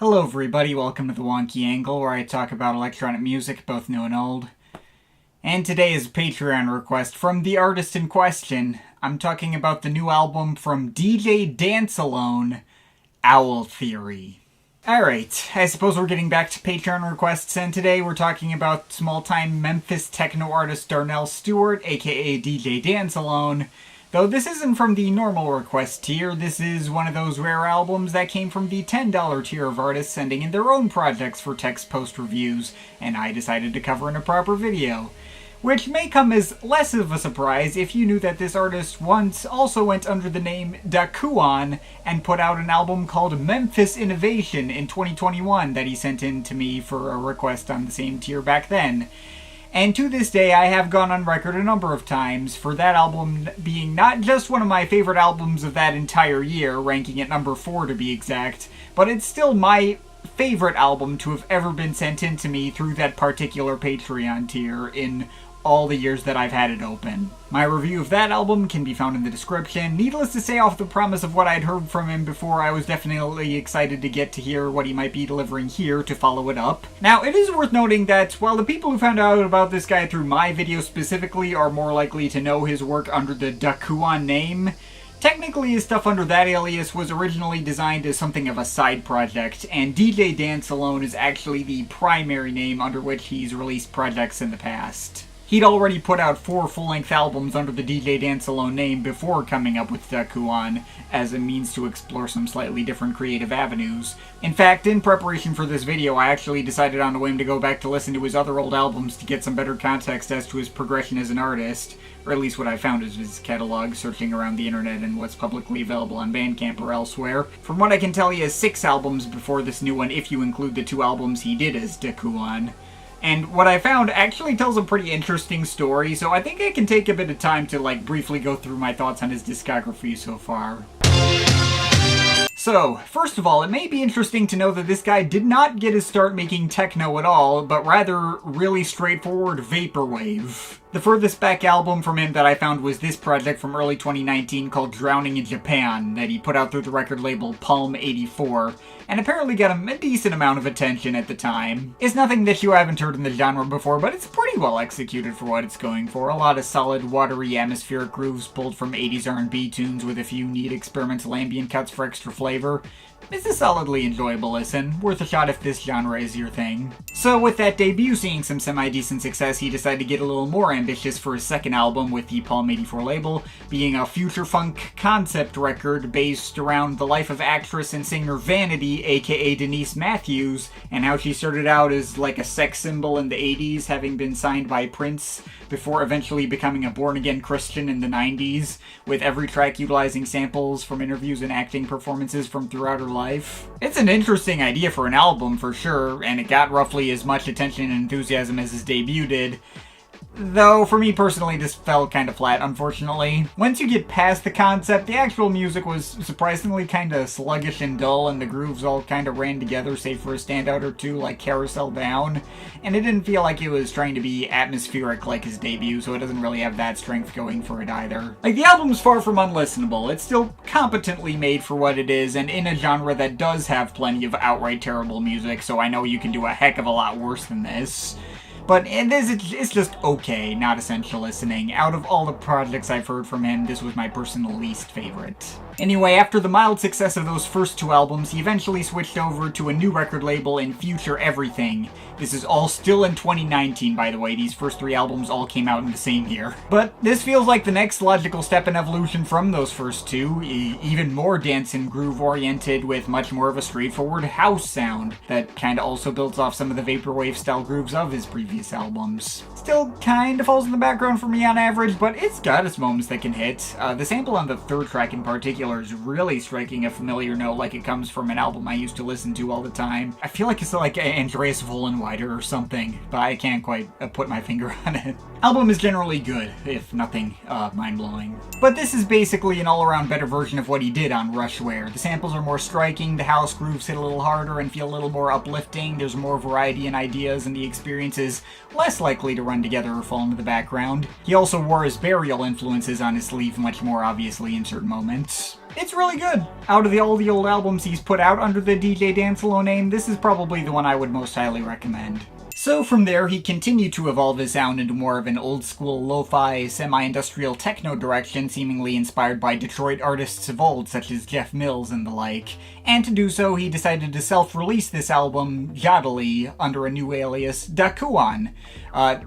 Hello everybody, welcome to the Wonky Angle, where I talk about electronic music, both new and old. And today is a Patreon request from the artist in question. I'm talking about the new album from DJ DanceAlone, Owl Theory. Alright, I suppose we're getting back to Patreon requests, and today we're talking about small-time Memphis techno artist Darnell Stewart, aka DJ DanceAlone. Though this isn't from the normal request tier, this is one of those rare albums that came from the $10 tier of artists sending in their own projects for text post reviews, and I decided to cover in a proper video. Which may come as less of a surprise if you knew that this artist once also went under the name Dakuan and put out an album called Memphis Innovation in 2021 that he sent in to me for a request on the same tier back then. And to this day, I have gone on record a number of times for that album being not just one of my favorite albums of that entire year, ranking at number 4 to be exact, but it's still my favorite album to have ever been sent in to me through that particular Patreon tier in all the years that I've had it open. My review of that album can be found in the description. Needless to say, off the promise of what I'd heard from him before, I was definitely excited to get to hear what he might be delivering here to follow it up. Now, it is worth noting that while the people who found out about this guy through my video specifically are more likely to know his work under the Dakuan name, technically his stuff under that alias was originally designed as something of a side project, and DJ DanceAlone is actually the primary name under which he's released projects in the past. He'd already put out 4 full-length albums under the DJ DanceAlone name before coming up with Dakuan, as a means to explore some slightly different creative avenues. In fact, in preparation for this video, I actually decided on a whim to go back to listen to his other old albums to get some better context as to his progression as an artist, or at least what I found is his catalog, searching around the internet and what's publicly available on Bandcamp or elsewhere. From what I can tell, he has 6 albums before this new one, if you include the 2 albums he did as Dakuan. And what I found actually tells a pretty interesting story, so I think I can take a bit of time to briefly go through my thoughts on his discography so far. So, first of all, it may be interesting to know that this guy did not get his start making techno at all, but rather really straightforward vaporwave. The furthest back album from him that I found was this project from early 2019 called Drowning in Japan that he put out through the record label Palm 84, and apparently got him a decent amount of attention at the time. It's nothing that you haven't heard in the genre before, but it's pretty well executed for what it's going for. A lot of solid, watery, atmospheric grooves pulled from 80s R&B tunes with a few neat experimental ambient cuts for extra flavor. It's a solidly enjoyable listen, worth a shot if this genre is your thing. So with that debut seeing some semi-decent success, he decided to get a little more ambitious for his second album with the Palm 84 label, being a future funk concept record based around the life of actress and singer Vanity, aka Denise Matthews, and how she started out as like a sex symbol in the 80s, having been signed by Prince, before eventually becoming a born-again Christian in the 90s, with every track utilizing samples from interviews and acting performances from throughout her life. It's an interesting idea for an album for sure, and it got roughly as much attention and enthusiasm as his debut did. Though, for me personally, this fell kind of flat, unfortunately. Once you get past the concept, the actual music was surprisingly kind of sluggish and dull, and the grooves all kind of ran together, save for a standout or two like Carousel Down, and it didn't feel like it was trying to be atmospheric like his debut, so it doesn't really have that strength going for it either. The album's far from unlistenable. It's still competently made for what it is, and in a genre that does have plenty of outright terrible music, so I know you can do a heck of a lot worse than this. But it's just okay, not essential listening. Out of all the projects I've heard from him, this was my personal least favorite. Anyway, after the mild success of those first 2 albums, he eventually switched over to a new record label in Future Everything. This is all still in 2019, by the way. These first 3 albums all came out in the same year. But this feels like the next logical step in evolution from those first 2, even more dance and groove oriented with much more of a straightforward house sound that kinda also builds off some of the vaporwave style grooves of his previous albums. Still kinda falls in the background for me on average, but it's got its moments that can hit. The sample on the 3rd track in particular is really striking a familiar note like it comes from an album I used to listen to all the time. I feel like it's like Andreas Vollenweider or something, but I can't quite put my finger on it. Album is generally good, if nothing mind-blowing. But this is basically an all-around better version of what he did on Rushware. The samples are more striking, the house grooves hit a little harder and feel a little more uplifting, there's more variety in ideas, and the experience is less likely to run together or fall into the background. He also wore his burial influences on his sleeve much more obviously in certain moments. It's really good. Out of all the old albums he's put out under the DJ DanceAlone name, this is probably the one I would most highly recommend. So from there, he continued to evolve his sound into more of an old-school lo-fi, semi-industrial techno direction, seemingly inspired by Detroit artists of old, such as Jeff Mills and the like. And to do so, he decided to self-release this album, jauntily, under a new alias, Dakuan.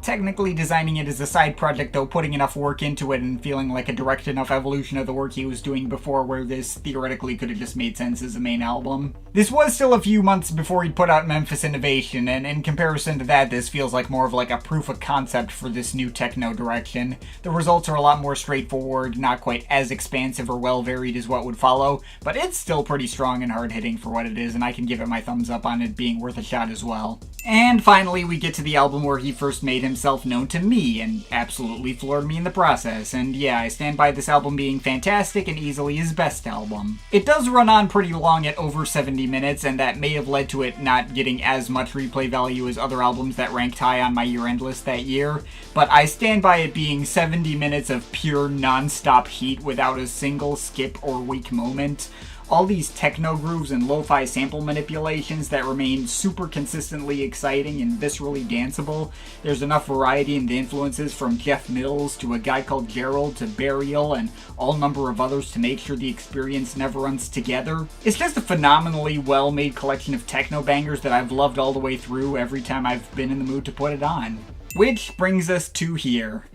Technically designing it as a side project, though putting enough work into it and feeling like a direct enough evolution of the work he was doing before where this theoretically could have just made sense as a main album. This was still a few months before he'd put out Memphis Innovation, and in comparison to that, this feels like more of like a proof of concept for this new techno direction. The results are a lot more straightforward, not quite as expansive or well varied as what would follow, but it's still pretty strong and hard-hitting for what it is, and I can give it my thumbs up on it being worth a shot as well. And finally, we get to the album where he first made himself known to me, and absolutely floored me in the process, and yeah, I stand by this album being fantastic and easily his best album. It does run on pretty long at over 70 minutes, and that may have led to it not getting as much replay value as other albums that ranked high on my year-end list that year, but I stand by it being 70 minutes of pure non-stop heat without a single skip or weak moment. All these techno grooves and lo-fi sample manipulations that remain super consistently exciting and viscerally danceable. There's enough variety in the influences from Jeff Mills to a guy called Gerald to Burial and all number of others to make sure the experience never runs together. It's just a phenomenally well-made collection of techno bangers that I've loved all the way through every time I've been in the mood to put it on. Which brings us to here.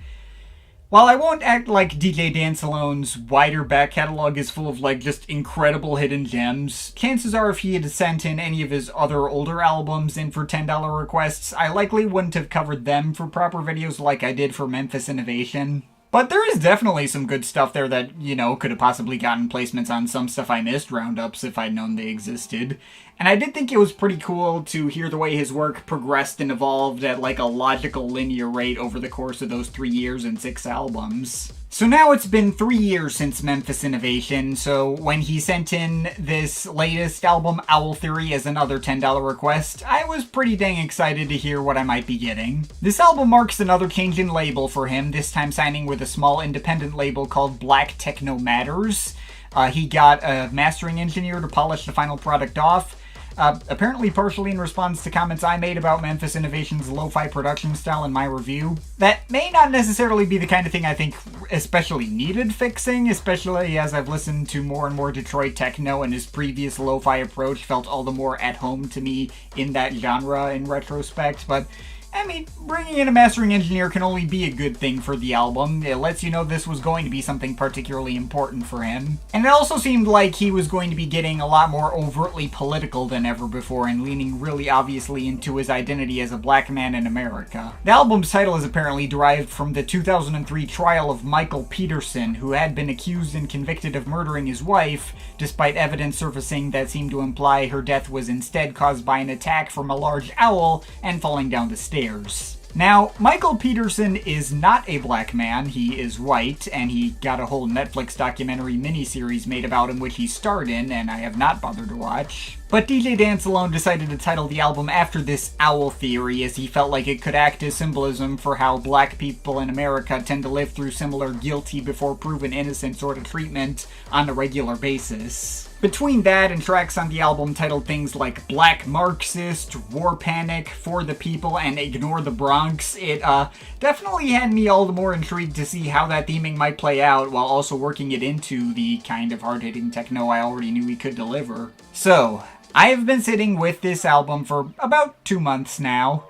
While I won't act like DJ DanceAlone's wider back catalog is full of like just incredible hidden gems, chances are if he had sent in any of his other older albums in for $10 requests, I likely wouldn't have covered them for proper videos like I did for Memphis Innovation. But there is definitely some good stuff there that, you know, could have possibly gotten placements on some stuff I missed roundups if I'd known they existed. And I did think it was pretty cool to hear the way his work progressed and evolved at like a logical linear rate over the course of those 3 years and 6 albums. So now it's been 3 years since Memphis Innovation, so when he sent in this latest album, Owl Theory, as another $10 request, I was pretty dang excited to hear what I might be getting. This album marks another change in label for him, this time signing with a small independent label called Black Techno Matters. He got a mastering engineer to polish the final product off, apparently partially in response to comments I made about Memphis Innovation's lo-fi production style in my review. That may not necessarily be the kind of thing I think especially needed fixing, especially as I've listened to more and more Detroit techno, and his previous lo-fi approach felt all the more at home to me in that genre in retrospect, but I mean, bringing in a mastering engineer can only be a good thing for the album. It lets you know this was going to be something particularly important for him. And it also seemed like he was going to be getting a lot more overtly political than ever before and leaning really obviously into his identity as a black man in America. The album's title is apparently derived from the 2003 trial of Michael Peterson, who had been accused and convicted of murdering his wife, despite evidence surfacing that seemed to imply her death was instead caused by an attack from a large owl and falling down the stairs. Now, Michael Peterson is not a black man, he is white, and he got a whole Netflix documentary miniseries made about him which he starred in, and I have not bothered to watch. But DJ DanceAlone decided to title the album after this owl theory, as he felt like it could act as symbolism for how black people in America tend to live through similar guilty before proven innocent sort of treatment on a regular basis. Between that and tracks on the album titled things like Black Marxist, War Panic, For the People, and Ignore the Bronx, it definitely had me all the more intrigued to see how that theming might play out while also working it into the kind of hard-hitting techno I already knew he could deliver. So, I have been sitting with this album for about 2 months now,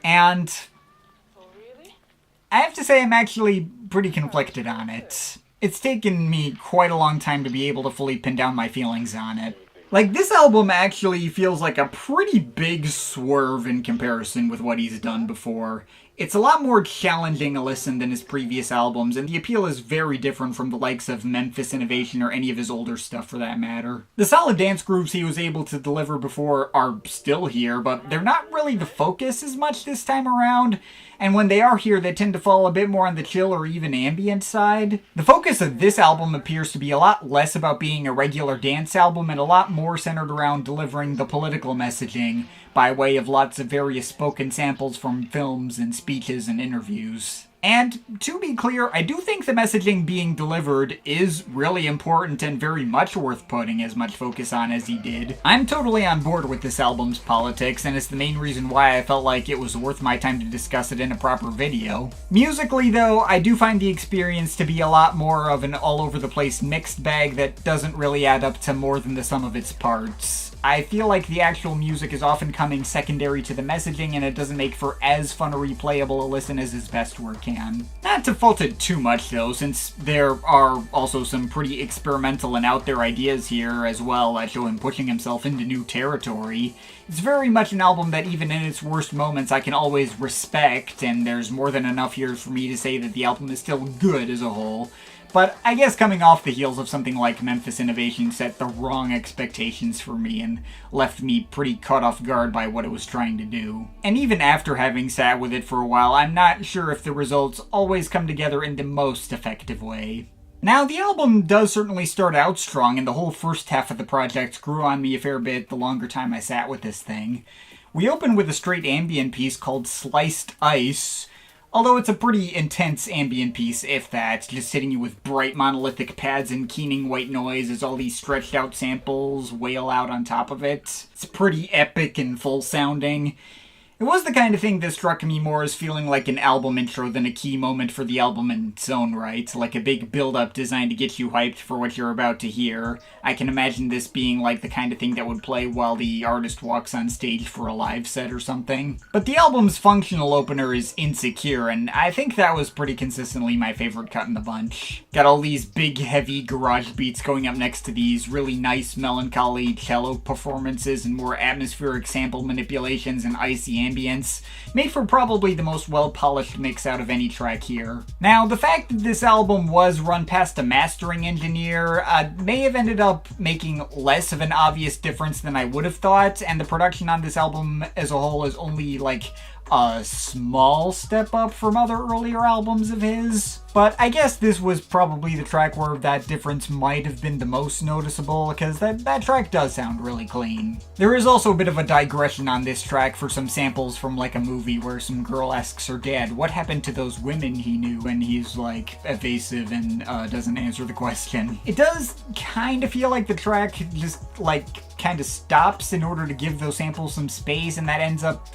and I have to say I'm actually pretty conflicted on it. It's taken me quite a long time to be able to fully pin down my feelings on it. Like, this album actually feels like a pretty big swerve in comparison with what he's done before. It's a lot more challenging a listen than his previous albums, and the appeal is very different from the likes of Memphis Innovation or any of his older stuff for that matter. The solid dance grooves he was able to deliver before are still here, but they're not really the focus as much this time around, and when they are here, they tend to fall a bit more on the chill or even ambient side. The focus of this album appears to be a lot less about being a regular dance album and a lot more centered around delivering the political messaging by way of lots of various spoken samples from films and speeches and interviews. And to be clear, I do think the messaging being delivered is really important and very much worth putting as much focus on as he did. I'm totally on board with this album's politics, and it's the main reason why I felt like it was worth my time to discuss it in a proper video. Musically, though, I do find the experience to be a lot more of an all-over-the-place mixed bag that doesn't really add up to more than the sum of its parts. I feel like the actual music is often coming secondary to the messaging, and it doesn't make for as fun or replayable a listen as his best work can. Not to fault it too much, though, since there are also some pretty experimental and out there ideas here as well that show him pushing himself into new territory. It's very much an album that even in its worst moments I can always respect, and there's more than enough here for me to say that the album is still good as a whole. But I guess coming off the heels of something like Memphis Innovation set the wrong expectations for me and left me pretty caught off guard by what it was trying to do. And even after having sat with it for a while, I'm not sure if the results always come together in the most effective way. Now, the album does certainly start out strong, and the whole first half of the project grew on me a fair bit the longer time I sat with this thing. We open with a straight ambient piece called Sliced Ice, although it's a pretty intense ambient piece, if that, just hitting you with bright monolithic pads and keening white noise as all these stretched out samples wail out on top of it. It's pretty epic and full sounding. It was the kind of thing that struck me more as feeling like an album intro than a key moment for the album in its own right, like a big build-up designed to get you hyped for what you're about to hear. I can imagine this being like the kind of thing that would play while the artist walks on stage for a live set or something. But the album's functional opener is Insecure, and I think that was pretty consistently my favorite cut in the bunch. Got all these big, heavy garage beats going up next to these really nice, melancholy cello performances and more atmospheric sample manipulations and icy ambience, made for probably the most well-polished mix out of any track here. Now, the fact that this album was run past a mastering engineer may have ended up making less of an obvious difference than I would have thought, and the production on this album as a whole is only like a small step up from other earlier albums of his. But I guess this was probably the track where that difference might have been the most noticeable, because that track does sound really clean. There is also a bit of a digression on this track for some samples from like a movie where some girl asks her dad what happened to those women he knew, and he's like evasive and doesn't answer the question. It does kind of feel like the track just like kind of stops in order to give those samples some space, and that ends up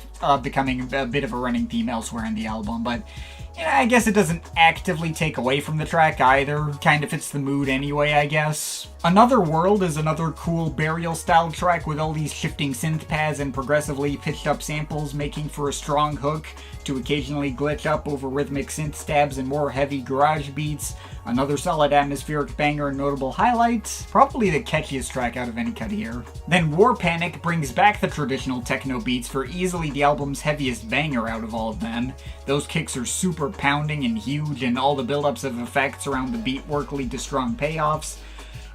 becoming a bit of a running theme elsewhere in the album, but I guess it doesn't actively take away from the track either. Kind of fits the mood anyway, I guess. Another World is another cool burial-style track with all these shifting synth pads and progressively pitched-up samples, making for a strong hook to occasionally glitch up over rhythmic synth stabs and more heavy garage beats. Another solid atmospheric banger and notable highlights. Probably the catchiest track out of any cut here. Then War Panic brings back the traditional techno beats for easily the album's heaviest banger out of all of them. Those kicks are super pounding and huge, and all the buildups of effects around the beat work lead to strong payoffs.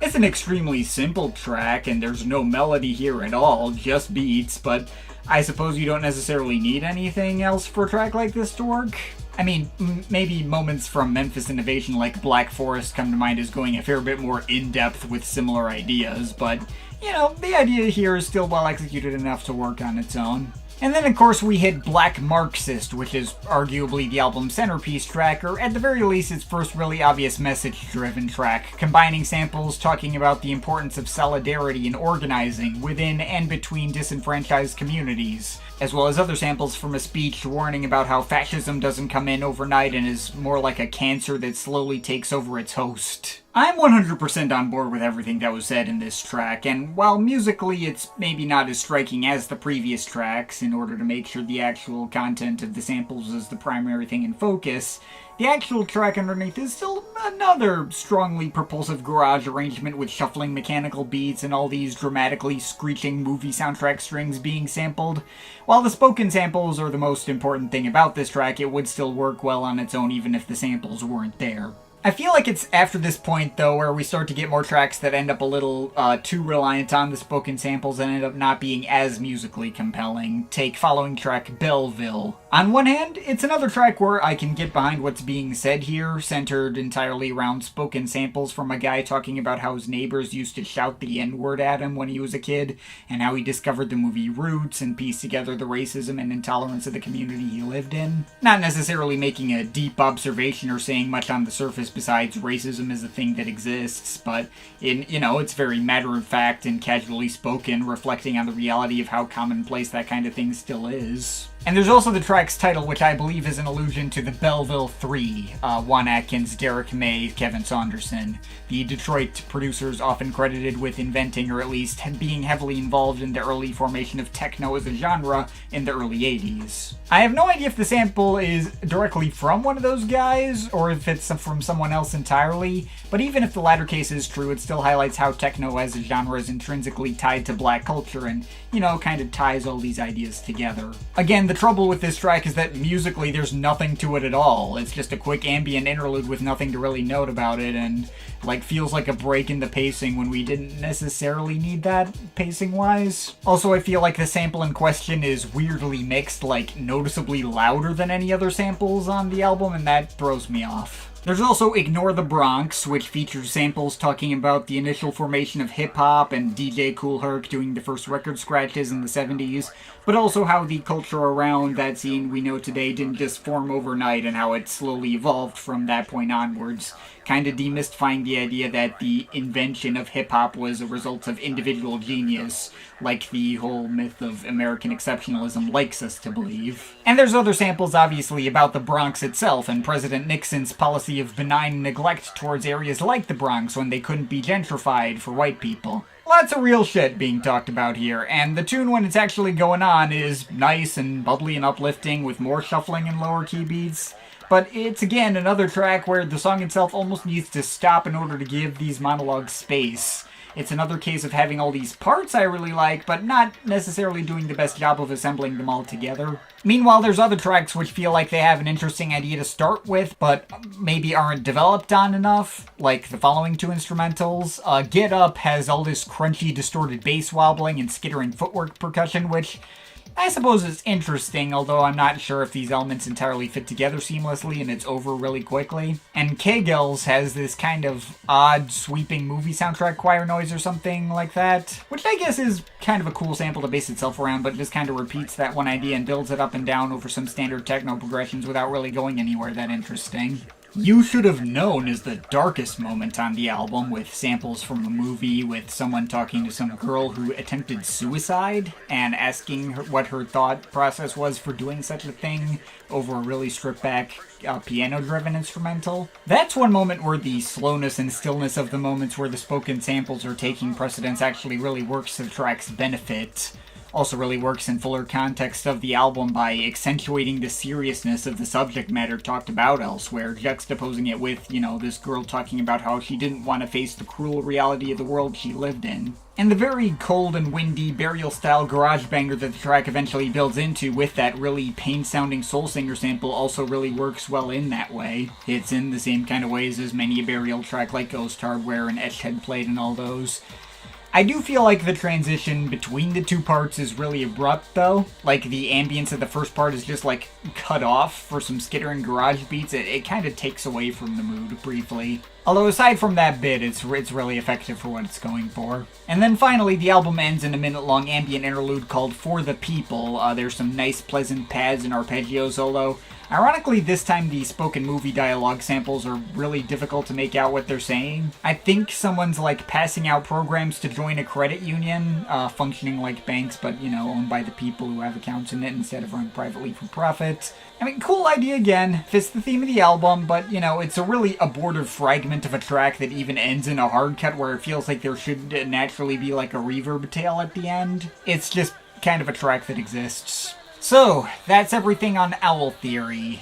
It's an extremely simple track, and there's no melody here at all, just beats, but I suppose you don't necessarily need anything else for a track like this to work. I mean, maybe moments from Memphis Innovation like Black Forest come to mind as going a fair bit more in-depth with similar ideas, but, the idea here is still well executed enough to work on its own. And then, of course, we hit Black Marxist, which is arguably the album's centerpiece track, or at the very least its first really obvious message-driven track, combining samples talking about the importance of solidarity and organizing within and between disenfranchised communities, as well as other samples from a speech warning about how fascism doesn't come in overnight and is more like a cancer that slowly takes over its host. I'm 100% on board with everything that was said in this track, and while musically it's maybe not as striking as the previous tracks, in order to make sure the actual content of the samples is the primary thing in focus, the actual track underneath is still another strongly propulsive garage arrangement with shuffling mechanical beats and all these dramatically screeching movie soundtrack strings being sampled. While the spoken samples are the most important thing about this track, it would still work well on its own even if the samples weren't there. I feel like it's after this point, though, where we start to get more tracks that end up a little too reliant on the spoken samples and end up not being as musically compelling. Take following track, Belleville. On one hand, it's another track where I can get behind what's being said here, centered entirely around spoken samples from a guy talking about how his neighbors used to shout the N-word at him when he was a kid, and how he discovered the movie Roots and pieced together the racism and intolerance of the community he lived in. Not necessarily making a deep observation or saying much on the surface besides racism is a thing that exists, but it's very matter-of-fact and casually spoken, reflecting on the reality of how commonplace that kind of thing still is. And there's also the track's title, which I believe is an allusion to the Belleville Three, Juan Atkins, Derek May, Kevin Saunderson, the Detroit producers often credited with inventing or at least being heavily involved in the early formation of techno as a genre in the early 80s. I have no idea if the sample is directly from one of those guys, or if it's from someone else entirely, but even if the latter case is true, it still highlights how techno as a genre is intrinsically tied to black culture and, kind of ties all these ideas together. Again, the trouble with this track is that musically there's nothing to it at all. It's just a quick ambient interlude with nothing to really note about it, and feels like a break in the pacing when we didn't necessarily need that, pacing-wise. Also, I feel like the sample in question is weirdly mixed, noticeably louder than any other samples on the album, and that throws me off. There's also Ignore the Bronx, which features samples talking about the initial formation of hip-hop and DJ Kool Herc doing the first record scratches in the 70s, but also how the culture around that scene we know today didn't just form overnight and how it slowly evolved from that point onwards, kind of demystifying the idea that the invention of hip-hop was a result of individual genius, like the whole myth of American exceptionalism likes us to believe. And there's other samples, obviously, about the Bronx itself and President Nixon's policy of benign neglect towards areas like the Bronx when they couldn't be gentrified for white people. Lots of real shit being talked about here, and the tune when it's actually going on is nice and bubbly and uplifting with more shuffling and lower key beats. But it's, again, another track where the song itself almost needs to stop in order to give these monologues space. It's another case of having all these parts I really like, but not necessarily doing the best job of assembling them all together. Meanwhile, there's other tracks which feel like they have an interesting idea to start with, but maybe aren't developed on enough, like the following two instrumentals. Get Up has all this crunchy, distorted bass wobbling and skittering footwork percussion, which I suppose is interesting, although I'm not sure if these elements entirely fit together seamlessly and it's over really quickly. And Kegels has this kind of odd, sweeping movie soundtrack choir noise or something like that, which I guess is kind of a cool sample to base itself around, but just kind of repeats that one idea and builds it up and down over some standard techno progressions without really going anywhere that interesting. You Should Have Known is the darkest moment on the album, with samples from a movie with someone talking to some girl who attempted suicide and asking her what her thought process was for doing such a thing over a really stripped-back, piano-driven instrumental. That's one moment where the slowness and stillness of the moments where the spoken samples are taking precedence actually really works to the track's benefit. Also really works in fuller context of the album by accentuating the seriousness of the subject matter talked about elsewhere, juxtaposing it with, this girl talking about how she didn't want to face the cruel reality of the world she lived in. And the very cold and windy burial-style garage banger that the track eventually builds into with that really pain-sounding soul singer sample also really works well in that way. It's in the same kind of ways as many a burial track like Ghost Hardware and Etched had played and all those. I do feel like the transition between the two parts is really abrupt, though. The ambience of the first part is just, cut off for some skittering garage beats. It kind of takes away from the mood, briefly. Although aside from that bit, it's really effective for what it's going for. And then finally, the album ends in a minute-long ambient interlude called For the People. There's some nice, pleasant pads and arpeggios, although ironically, this time the spoken movie dialogue samples are really difficult to make out what they're saying. I think someone's passing out programs to join a credit union, functioning like banks, but owned by the people who have accounts in it instead of run privately for profit. I mean, cool idea again, fits the theme of the album, but it's a really abortive fragment of a track that even ends in a hard cut where it feels like there should naturally be a reverb tail at the end. It's just kind of a track that exists. So, that's everything on Owl Theory.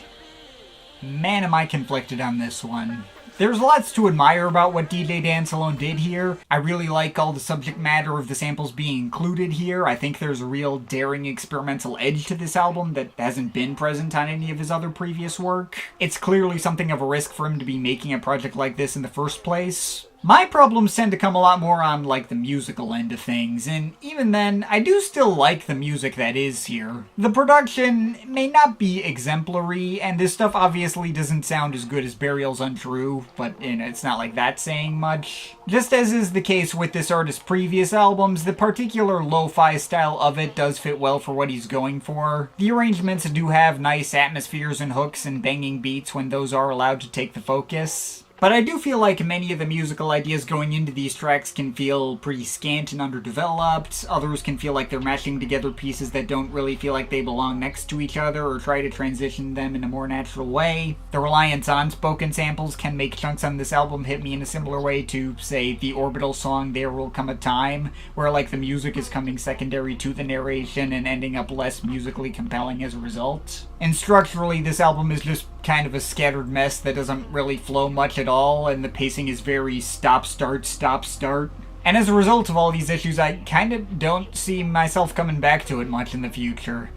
Man, am I conflicted on this one. There's lots to admire about what DJ DanceAlone did here. I really like all the subject matter of the samples being included here. I think there's a real daring experimental edge to this album that hasn't been present on any of his other previous work. It's clearly something of a risk for him to be making a project like this in the first place. My problems tend to come a lot more on, like, the musical end of things, and even then, I do still like the music that is here. The production may not be exemplary, and this stuff obviously doesn't sound as good as Burial's Untrue, but, it's not like that's saying much. Just as is the case with this artist's previous albums, the particular lo-fi style of it does fit well for what he's going for. The arrangements do have nice atmospheres and hooks and banging beats when those are allowed to take the focus. But I do feel like many of the musical ideas going into these tracks can feel pretty scant and underdeveloped. Others can feel like they're mashing together pieces that don't really feel like they belong next to each other or try to transition them in a more natural way. The reliance on spoken samples can make chunks on this album hit me in a similar way to, say, the Orbital song There Will Come a Time, where like the music is coming secondary to the narration and ending up less musically compelling as a result. And structurally, this album is just kind of a scattered mess that doesn't really flow much at all, and the pacing is very stop-start, stop-start. And as a result of all these issues, I kind of don't see myself coming back to it much in the future.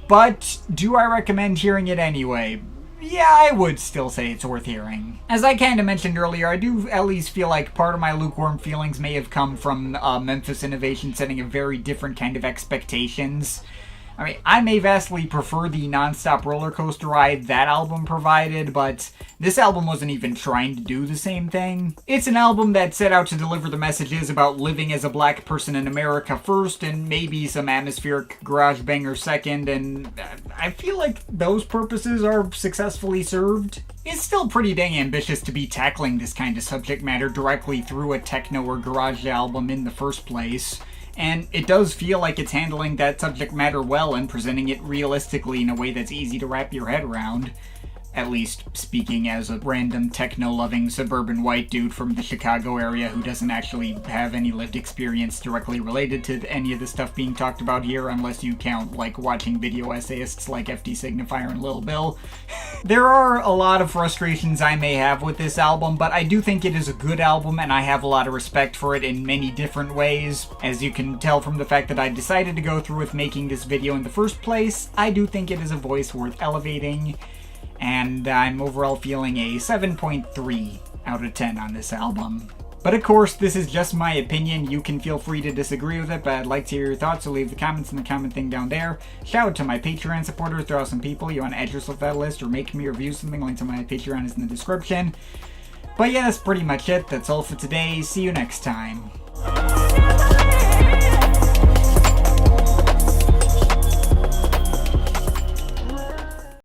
But do I recommend hearing it anyway? Yeah, I would still say it's worth hearing. As I kind of mentioned earlier, I do at least feel like part of my lukewarm feelings may have come from Memphis Innovation setting a very different kind of expectations. I mean, I may vastly prefer the non-stop roller coaster ride that album provided, but this album wasn't even trying to do the same thing. It's an album that set out to deliver the messages about living as a black person in America first, and maybe some atmospheric garage banger second, and I feel like those purposes are successfully served. It's still pretty dang ambitious to be tackling this kind of subject matter directly through a techno or garage album in the first place. And it does feel like it's handling that subject matter well and presenting it realistically in a way that's easy to wrap your head around. At least speaking as a random techno-loving suburban white dude from the Chicago area who doesn't actually have any lived experience directly related to any of the stuff being talked about here, unless you count, like, watching video essayists like FD Signifier and Lil Bill. There are a lot of frustrations I may have with this album, but I do think it is a good album, and I have a lot of respect for it in many different ways. As you can tell from the fact that I decided to go through with making this video in the first place, I do think it is a voice worth elevating. And I'm overall feeling a 7.3 out of 10 on this album. But of course, this is just my opinion. You can feel free to disagree with it, but I'd like to hear your thoughts, so leave the comments in the comment thing down there. Shout out to my Patreon supporters. There are some people you want to add yourself to that list or make me review something. Link to my Patreon is in the description. But yeah, that's pretty much it. That's all for today. See you next time.